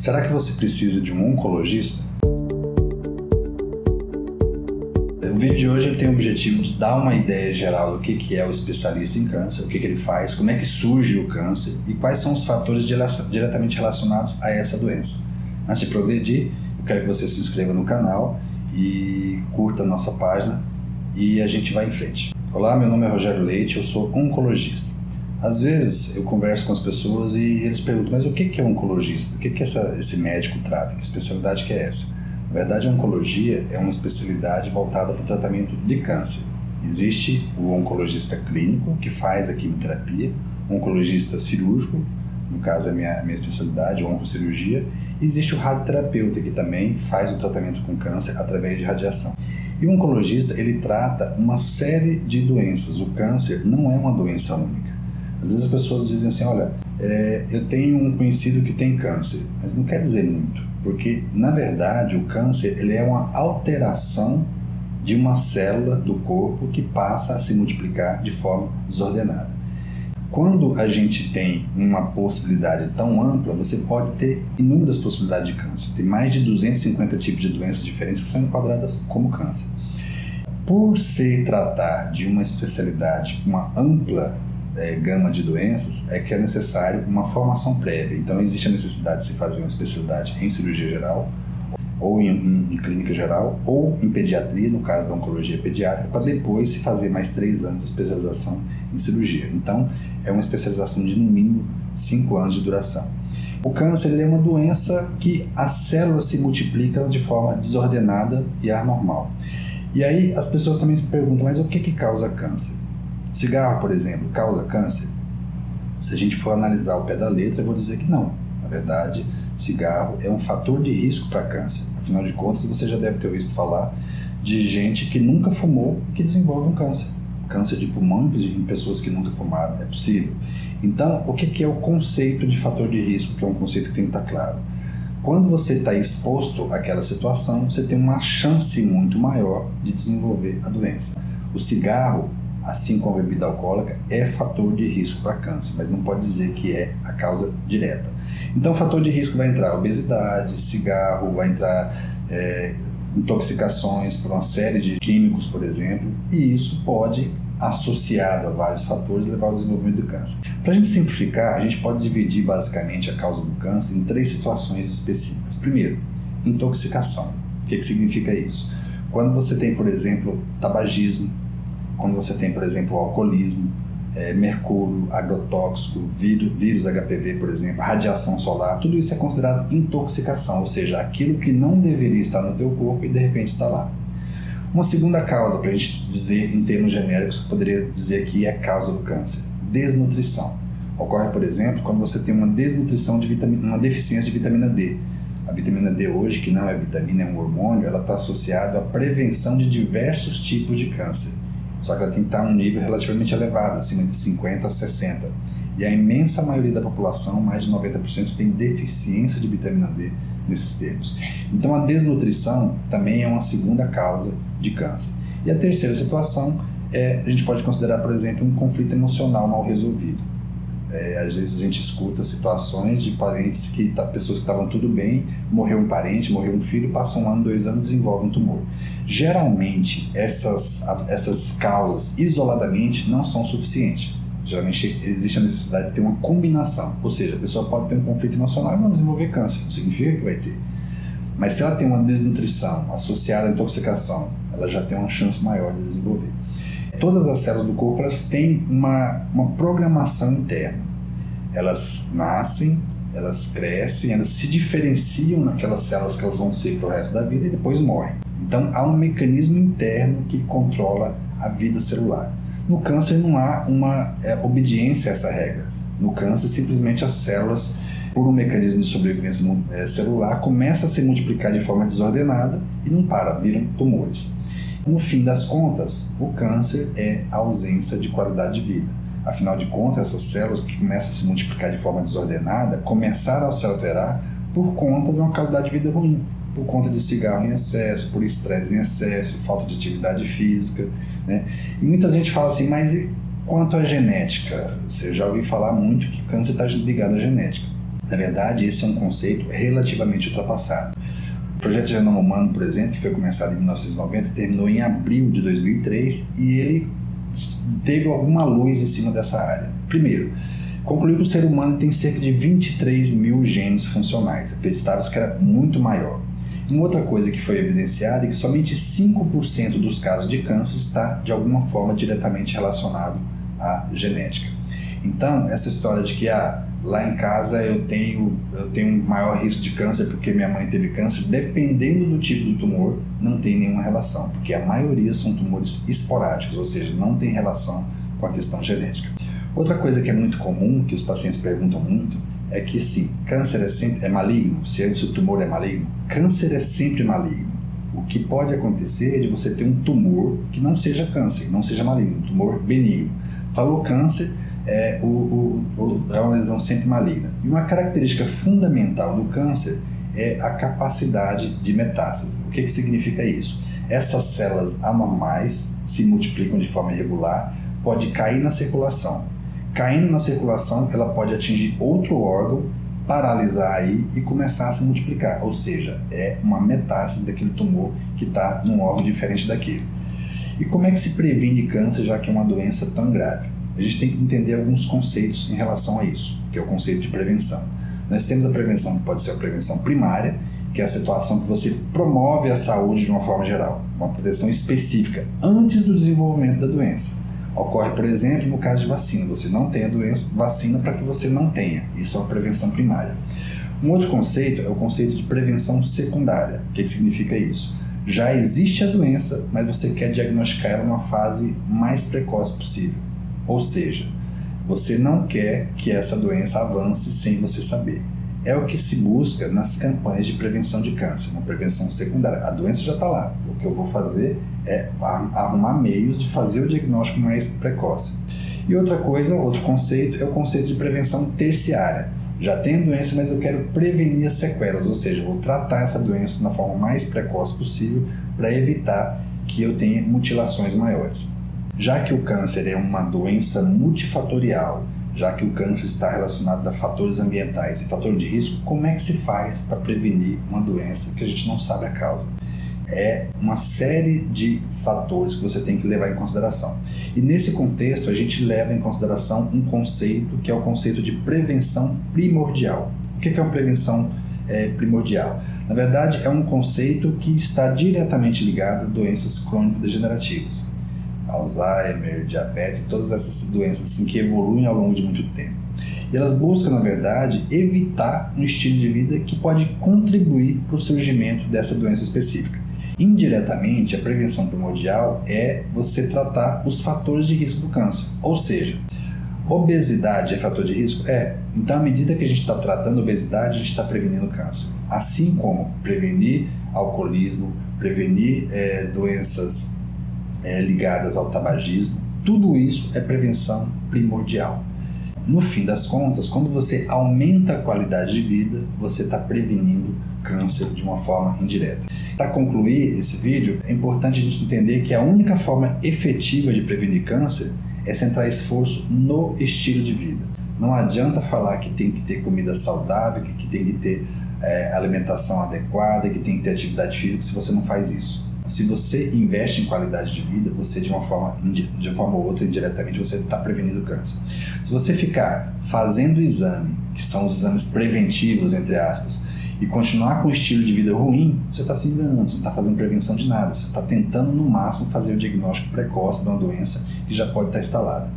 Será que você precisa de um oncologista? O vídeo de hoje tem o objetivo de dar uma ideia geral do que é o especialista em câncer, o que ele faz, como é que surge o câncer e quais são os fatores diretamente relacionados a essa doença. Antes de progredir, eu quero que você se inscreva no canal e curta a nossa página e a gente vai em frente. Olá, meu nome é Rogério Leite, eu sou oncologista. Às vezes eu converso com as pessoas e eles perguntam, mas o que é um oncologista? O que esse médico trata? Que especialidade que é essa? Na verdade, a oncologia é uma especialidade voltada para o tratamento de câncer. Existe o oncologista clínico, que faz a quimioterapia, o oncologista cirúrgico, no caso é a minha especialidade, a oncocirurgia, e existe o radioterapeuta, que também faz o tratamento com câncer através de radiação. E o oncologista, ele trata uma série de doenças. O câncer não é uma doença única. Às vezes as pessoas dizem assim, olha, eu tenho um conhecido que tem câncer, mas não quer dizer muito, porque na verdade o câncer ele é uma alteração de uma célula do corpo que passa a se multiplicar de forma desordenada. Quando a gente tem uma possibilidade tão ampla, você pode ter inúmeras possibilidades de câncer. Tem mais de 250 tipos de doenças diferentes que são enquadradas como câncer. Por se tratar de uma especialidade, uma ampla gama de doenças, é que é necessário uma formação prévia. Então existe a necessidade de se fazer uma especialidade em cirurgia geral, ou em clínica geral, ou em pediatria, no caso da oncologia pediátrica, para depois se fazer mais 3 anos de especialização em cirurgia. Então é uma especialização de no mínimo 5 anos de duração. O câncer ele é uma doença que as células se multiplicam de forma desordenada e anormal. E aí as pessoas também se perguntam, mas o que causa câncer? Cigarro, por exemplo, causa câncer? Se a gente for analisar o pé da letra, eu vou dizer que não. Na verdade, cigarro é um fator de risco para câncer. Afinal de contas, você já deve ter ouvido falar de gente que nunca fumou e que desenvolve um câncer. Câncer de pulmão em pessoas que nunca fumaram, é possível. Então, o que é o conceito de fator de risco, que é um conceito que tem que estar claro? Quando você está exposto àquela situação, você tem uma chance muito maior de desenvolver a doença. O cigarro, assim como a bebida alcoólica, é fator de risco para câncer, mas não pode dizer que é a causa direta. Então, o fator de risco vai entrar obesidade, cigarro, vai entrar intoxicações por uma série de químicos, por exemplo, e isso pode, associado a vários fatores, levar ao desenvolvimento do câncer. Para a gente simplificar, a gente pode dividir basicamente a causa do câncer em 3 situações específicas. Primeiro, intoxicação. O que significa isso? Quando você tem, por exemplo, tabagismo, quando você tem, por exemplo, o alcoolismo, mercúrio, agrotóxico, vírus HPV, por exemplo, radiação solar, tudo isso é considerado intoxicação, ou seja, aquilo que não deveria estar no teu corpo e de repente está lá. Uma segunda causa, para a gente dizer em termos genéricos, que poderia dizer que é causa do câncer, desnutrição. Ocorre, por exemplo, quando você tem uma desnutrição de uma deficiência de vitamina D. A vitamina D hoje, que não é vitamina, é um hormônio, ela está associada à prevenção de diversos tipos de câncer. Só que ela tem que estar em um nível relativamente elevado, acima de 50 a 60. E a imensa maioria da população, mais de 90%, tem deficiência de vitamina D nesses termos. Então a desnutrição também é uma segunda causa de câncer. E a terceira situação a gente pode considerar, por exemplo, um conflito emocional mal resolvido. Às vezes a gente escuta situações de parentes pessoas que estavam tudo bem, morreu um parente, morreu um filho, passa 1 ano, 2 anos, desenvolve um tumor. Geralmente essas causas isoladamente não são suficientes. Geralmente existe a necessidade de ter uma combinação, ou seja, a pessoa pode ter um conflito emocional e não desenvolver câncer, não significa que vai ter. Mas se ela tem uma desnutrição associada à intoxicação, ela já tem uma chance maior de desenvolver. Todas as células do corpo elas têm uma programação interna. Elas nascem, elas crescem, elas se diferenciam naquelas células que elas vão ser para o resto da vida e depois morrem. Então há um mecanismo interno que controla a vida celular. No câncer não há uma obediência a essa regra. No câncer simplesmente as células, por um mecanismo de sobrevivência celular, começam a se multiplicar de forma desordenada e não para, viram tumores. No fim das contas, o câncer é a ausência de qualidade de vida. Afinal de contas, essas células que começam a se multiplicar de forma desordenada começaram a se alterar por conta de uma qualidade de vida ruim, por conta de cigarro em excesso, por estresse em excesso, falta de atividade física, né? E muita gente fala assim, mas e quanto à genética? Você já ouviu falar muito que o câncer está ligado à genética. Na verdade, esse é um conceito relativamente ultrapassado. O Projeto Genoma Humano, por exemplo, que foi começado em 1990, terminou em abril de 2003 e ele teve alguma luz em cima dessa área. Primeiro, concluiu que o ser humano tem cerca de 23 mil genes funcionais. Acreditava-se que era muito maior. Uma outra coisa que foi evidenciada é que somente 5% dos casos de câncer está, de alguma forma, diretamente relacionado à genética. Então, essa história de que lá em casa eu tenho um maior risco de câncer porque minha mãe teve câncer, dependendo do tipo do tumor, não tem nenhuma relação, porque a maioria são tumores esporádicos, ou seja, não tem relação com a questão genética. Outra coisa que é muito comum, que os pacientes perguntam muito, é que sim, câncer é maligno, se o tumor é maligno, câncer é sempre maligno. O que pode acontecer é de você ter um tumor que não seja câncer, não seja maligno, um tumor benigno. Falou câncer, é uma lesão sempre maligna. E uma característica fundamental do câncer é a capacidade de metástase. O que significa isso? Essas células anormais se multiplicam de forma irregular, pode cair na circulação. Caindo na circulação, ela pode atingir outro órgão, paralisar aí e começar a se multiplicar. Ou seja, é uma metástase daquele tumor que está num órgão diferente daquele. E como é que se previne câncer, já que é uma doença tão grave? A gente tem que entender alguns conceitos em relação a isso, que é o conceito de prevenção. Nós temos a prevenção que pode ser a prevenção primária, que é a situação que você promove a saúde de uma forma geral, uma proteção específica antes do desenvolvimento da doença. Ocorre, por exemplo, no caso de vacina. Você não tem a doença, vacina para que você não tenha. Isso é uma prevenção primária. Um outro conceito é o conceito de prevenção secundária. O que significa isso? Já existe a doença, mas você quer diagnosticar ela numa fase mais precoce possível. Ou seja, você não quer que essa doença avance sem você saber. É o que se busca nas campanhas de prevenção de câncer, uma prevenção secundária. A doença já está lá. O que eu vou fazer é arrumar meios de fazer o diagnóstico mais precoce. E outra coisa, outro conceito, é o conceito de prevenção terciária. Já tenho doença, mas eu quero prevenir as sequelas, ou seja, eu vou tratar essa doença da forma mais precoce possível para evitar que eu tenha mutilações maiores. Já que o câncer é uma doença multifatorial, já que o câncer está relacionado a fatores ambientais e fatores de risco, como é que se faz para prevenir uma doença que a gente não sabe a causa? É uma série de fatores que você tem que levar em consideração. E nesse contexto, a gente leva em consideração um conceito que é o conceito de prevenção primordial. O que é uma prevenção primordial? Na verdade, é um conceito que está diretamente ligado a doenças crônico-degenerativas. Alzheimer, diabetes, todas essas doenças assim, que evoluem ao longo de muito tempo. E elas buscam, na verdade, evitar um estilo de vida que pode contribuir para o surgimento dessa doença específica. Indiretamente, a prevenção primordial é você tratar os fatores de risco do câncer. Ou seja, obesidade é fator de risco? É. Então, à medida que a gente está tratando a obesidade, a gente está prevenindo câncer. Assim como prevenir alcoolismo, prevenir doenças ligadas ao tabagismo, tudo isso é prevenção primordial. No fim das contas, quando você aumenta a qualidade de vida, você está prevenindo câncer de uma forma indireta. Para concluir esse vídeo, é importante a gente entender que a única forma efetiva de prevenir câncer é centrar esforço no estilo de vida. Não adianta falar que tem que ter comida saudável, que tem que ter alimentação adequada, que tem que ter atividade física, se você não faz isso. Se você investe em qualidade de vida, você de uma forma ou outra, indiretamente, você está prevenindo câncer. Se você ficar fazendo exame, que são os exames preventivos, entre aspas, e continuar com o estilo de vida ruim, você está se enganando, você não está fazendo prevenção de nada, você está tentando no máximo fazer o diagnóstico precoce de uma doença que já pode estar instalada.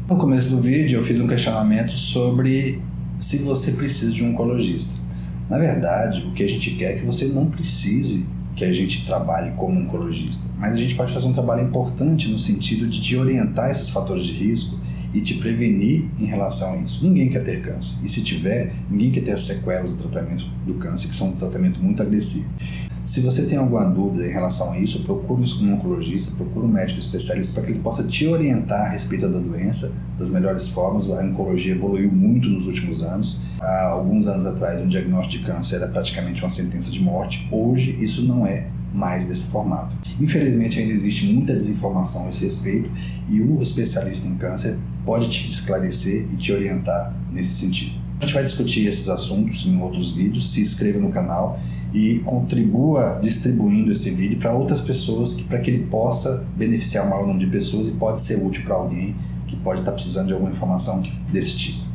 No começo do vídeo eu fiz um questionamento sobre se você precisa de um oncologista. Na verdade, o que a gente quer é que você não precise que a gente trabalhe como oncologista, mas a gente pode fazer um trabalho importante no sentido de te orientar esses fatores de risco e te prevenir em relação a isso. Ninguém quer ter câncer, e se tiver, ninguém quer ter sequelas do tratamento do câncer, que são um tratamento muito agressivo. Se você tem alguma dúvida em relação a isso, procure um oncologista, procure um médico especialista para que ele possa te orientar a respeito da doença das melhores formas. A oncologia evoluiu muito nos últimos anos. Há alguns anos atrás, um diagnóstico de câncer era praticamente uma sentença de morte. Hoje, isso não é mais desse formato. Infelizmente, ainda existe muita desinformação a esse respeito e o especialista em câncer pode te esclarecer e te orientar nesse sentido. A gente vai discutir esses assuntos em outros vídeos. Se inscreva no canal e contribua distribuindo esse vídeo para outras pessoas, para que ele possa beneficiar o maior número de pessoas e pode ser útil para alguém que pode estar precisando de alguma informação desse tipo.